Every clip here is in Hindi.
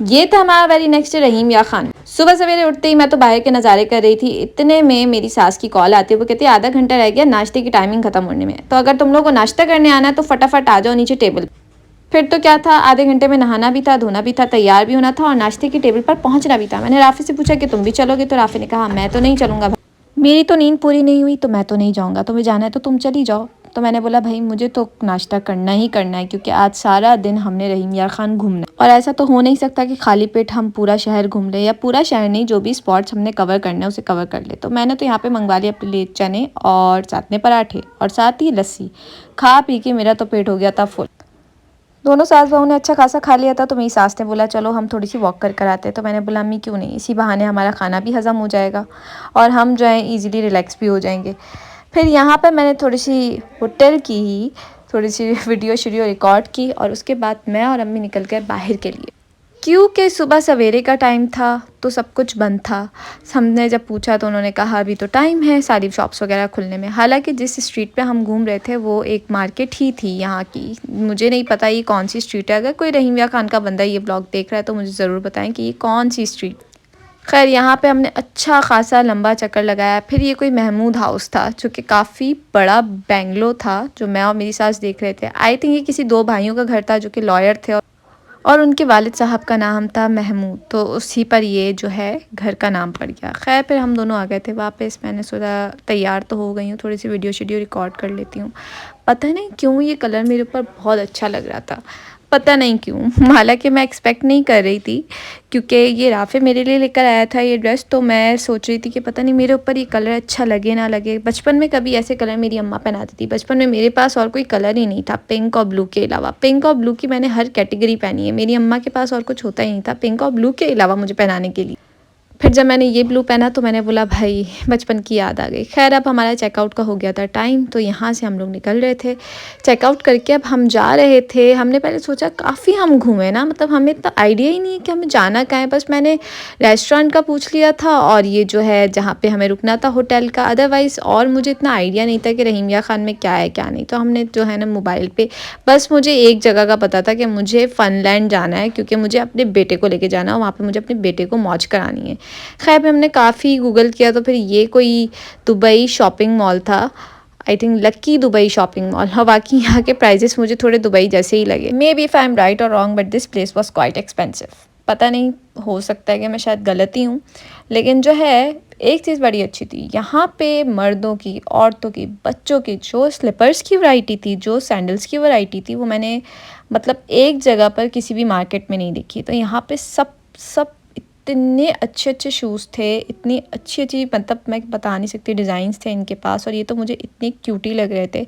ये था हमारा वेरी नेक्स्ट रहीम या खान। सुबह सवेरे उठते ही मैं तो बाहर के नज़ारे कर रही थी, इतने में मेरी सास की कॉल आती है। वो कहती है आधा घंटा रह गया नाश्ते की टाइमिंग खत्म होने में, तो अगर तुम लोग को नाश्ता करने आना है तो फटाफट आ जाओ नीचे टेबल। फिर तो क्या था, आधे घंटे में नहाना भी था, धोना भी था, तैयार भी होना था और नाश्ते की टेबल पर पहुंचना भी था। मैंने राफी से पूछा कि तुम भी चलोगे, तो राफी ने कहा मैं तो नहीं चलूँगा, मेरी तो नींद पूरी नहीं हुई तो मैं तो नहीं जाऊँगा, तुम्हें जाना है तो तुम चली जाओ। तो मैंने बोला भाई मुझे तो नाश्ता करना ही करना है, क्योंकि आज सारा दिन हमने रहीम यार खान घूमना है और ऐसा तो हो नहीं सकता कि खाली पेट हम पूरा शहर घूम ले, या पूरा शहर नहीं, जो भी स्पॉट्स हमने कवर करना है उसे कवर कर ले। तो मैंने तो यहाँ पे मंगवा लिया अपने लिए चने और साथ में पराठे और साथ ही लस्सी। खा पी के मेरा तो पेट हो गया था फुल। दोनों सास बहू ने अच्छा खासा खा लिया था, तो मेरी सास ने बोला चलो हम थोड़ी सी वॉक कर कर आते हैं। तो मैंने बोला अम्मी क्यों नहीं, इसी बहाने हमारा खाना भी हज़म हो जाएगा और हम जो है ईज़िली रिलैक्स भी हो जाएंगे। फिर यहाँ पर मैंने थोड़ी सी होटल की ही थोड़ी सी वीडियो रिकॉर्ड की और उसके बाद मैं और अम्मी निकल गए बाहर के लिए, क्योंकि सुबह सवेरे का टाइम था तो सब कुछ बंद था। हमने जब पूछा तो उन्होंने कहा अभी तो टाइम है सारी शॉप्स वगैरह खुलने में। हालांकि जिस स्ट्रीट पे हम घूम रहे थे वो एक मार्केट ही थी यहाँ की, मुझे नहीं पता ये कौन सी स्ट्रीट है। अगर कोई रहीम या खान का बंदा ये ब्लॉग देख रहा है तो मुझे ज़रूर बताएं कि ये कौन सी स्ट्रीट। खैर यहाँ पे हमने अच्छा खासा लंबा चक्कर लगाया। फिर ये कोई महमूद हाउस था जो कि काफ़ी बड़ा बेंगलो था, जो मैं और मेरी सास देख रहे थे। आई थिंक ये किसी दो भाइयों का घर था जो कि लॉयर थे और उनके वालिद साहब का नाम था महमूद, तो उसी पर ये जो है घर का नाम पड़ गया। खैर फिर हम दोनों आ गए थे वापस। मैंने सोचा तैयार तो हो गई हूँ, थोड़ी सी वीडियो रिकॉर्ड कर लेती हूँ। पता नहीं क्यों ये कलर मेरे ऊपर बहुत अच्छा लग रहा था, पता नहीं क्यों। हालांकि मैं एक्सपेक्ट नहीं कर रही थी, क्योंकि ये राफे मेरे लिए लेकर आया था ये ड्रेस, तो मैं सोच रही थी कि पता नहीं मेरे ऊपर ये कलर अच्छा लगे ना लगे। बचपन में कभी ऐसे कलर मेरी अम्मा पहनाती थी। बचपन में मेरे पास और कोई कलर ही नहीं था पिंक और ब्लू के अलावा। पिंक और ब्लू की मैंने हर कैटेगरी पहनी है, मेरी अम्मा के पास और कुछ होता ही नहीं था पिंक और ब्लू के अलावा मुझे पहनाने के लिए। फिर जब मैंने ये ब्लू पहना तो मैंने बोला भाई बचपन की याद आ गई। खैर अब हमारा चेकआउट का हो गया था टाइम, तो यहाँ से हम लोग निकल रहे थे चेकआउट करके। अब हम जा रहे थे, हमने पहले सोचा काफ़ी हम घूमे ना, मतलब हमें इतना आइडिया ही नहीं है कि हमें जाना कहाँ है। बस मैंने रेस्टोरेंट का पूछ लिया था और ये जो है जहाँ पे हमें रुकना था होटल का, अदरवाइज़ और मुझे इतना आइडिया नहीं था कि रहीम या खान में क्या है क्या नहीं। तो हमने जो है ना मोबाइल पर, बस मुझे एक जगह का पता था कि मुझे फनलैंड जाना है, क्योंकि मुझे अपने बेटे को लेके जाना है, वहाँ पर मुझे अपने बेटे को मौज करानी है। खैर हमने काफ़ी गूगल किया तो फिर ये कोई दुबई शॉपिंग मॉल था, I think lucky Dubai shopping mall. हाँ बाकी यहाँ के प्राइजेस मुझे थोड़े दुबई जैसे ही लगे। May be if I am right और wrong, but this place was quite expensive. पता नहीं, हो सकता है कि मैं शायद गलत ही हूँ, लेकिन जो है एक चीज़ बड़ी अच्छी थी यहाँ पे, मर्दों की, औरतों की, बच्चों की जो स्लीपर्स की वैरायटी थी, जो सैंडल्स की वैरायटी थी, वो मैंने मतलब एक जगह पर किसी भी मार्केट में नहीं देखी। तो यहाँ पे सब सब इतने अच्छे अच्छे शूज़ थे, इतनी अच्छी अच्छी, मतलब मैं बता नहीं सकती डिज़ाइंस थे इनके पास। और ये तो मुझे इतने क्यूटी लग रहे थे।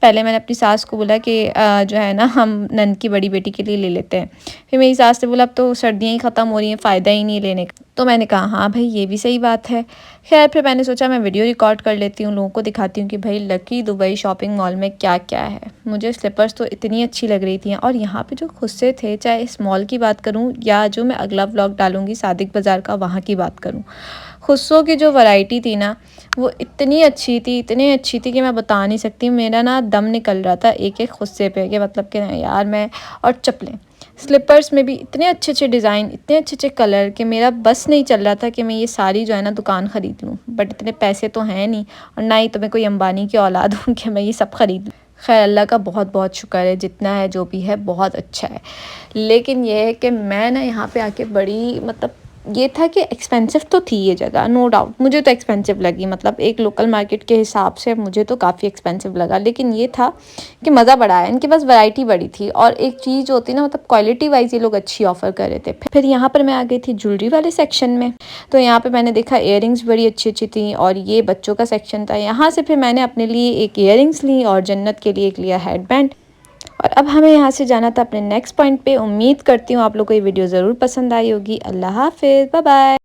पहले मैंने अपनी सास को बोला कि जो है ना हम नन की बड़ी बेटी के लिए ले लेते हैं। फिर मेरी सास ने बोला अब तो सर्दियाँ ही ख़त्म हो रही हैं, फ़ायदा ही नहीं लेने का। तो मैंने कहा हाँ भाई ये भी सही बात है। खैर फिर मैंने सोचा मैं वीडियो रिकॉर्ड कर लेती हूँ, लोगों को दिखाती हूँ कि भाई लकी दुबई शॉपिंग मॉल में क्या क्या है। मुझे स्लीपर्स तो इतनी अच्छी लग रही थी और यहाँ पे जो खुस्से थे, चाहे इस मॉल की बात करूँ या जो मैं अगला व्लॉग डालूँगी सादिक बाज़ार का वहाँ की बात करूँ, खुस्सों की जो वैरायटी थी ना वो इतनी अच्छी थी, इतनी अच्छी थी कि मैं बता नहीं सकती। मेरा ना दम निकल रहा था एक एक खुस्से पे, कि मतलब कि यार मैं, और चप्पलें स्लीपर्स में भी इतने अच्छे अच्छे डिज़ाइन, इतने अच्छे अच्छे कलर कि मेरा बस नहीं चल रहा था कि मैं ये सारी जो है ना दुकान ख़रीद लूँ। बट इतने पैसे तो हैं नहीं, और ना ही तो मैं कोई अंबानी की औलाद हूँ कि मैं ये सब ख़रीद लूँ। खैर अल्लाह का बहुत बहुत शुक्र है, जितना है जो भी है बहुत अच्छा है। लेकिन ये है कि मैं ना यहाँ पे आके बड़ी, मतलब ये था कि एक्सपेंसिव तो थी ये जगह, नो डाउट मुझे तो एक्सपेंसिव लगी, मतलब एक लोकल मार्केट के हिसाब से मुझे तो काफ़ी एक्सपेंसिव लगा। लेकिन ये था कि मज़ा बड़ा है, इनके पास वैरायटी बड़ी थी और एक चीज़ होती ना, मतलब क्वालिटी वाइज ये लोग अच्छी ऑफ़र कर रहे थे। फिर यहाँ पर मैं आ गई थी ज्वेलरी वाले सेक्शन में, तो यहाँ पर मैंने देखा इयरिंग्स बड़ी अच्छी अच्छी थी और ये बच्चों का सेक्शन था। यहाँ से फिर मैंने अपने लिए एक इयरिंग्स ली और जन्नत के लिए एक लिया हेड बैंड। और अब हमें यहाँ से जाना था अपने नेक्स्ट पॉइंट पे। उम्मीद करती हूँ आप लोग को ये वीडियो ज़रूर पसंद आई होगी। अल्लाह हाफिज़, बाय बाय।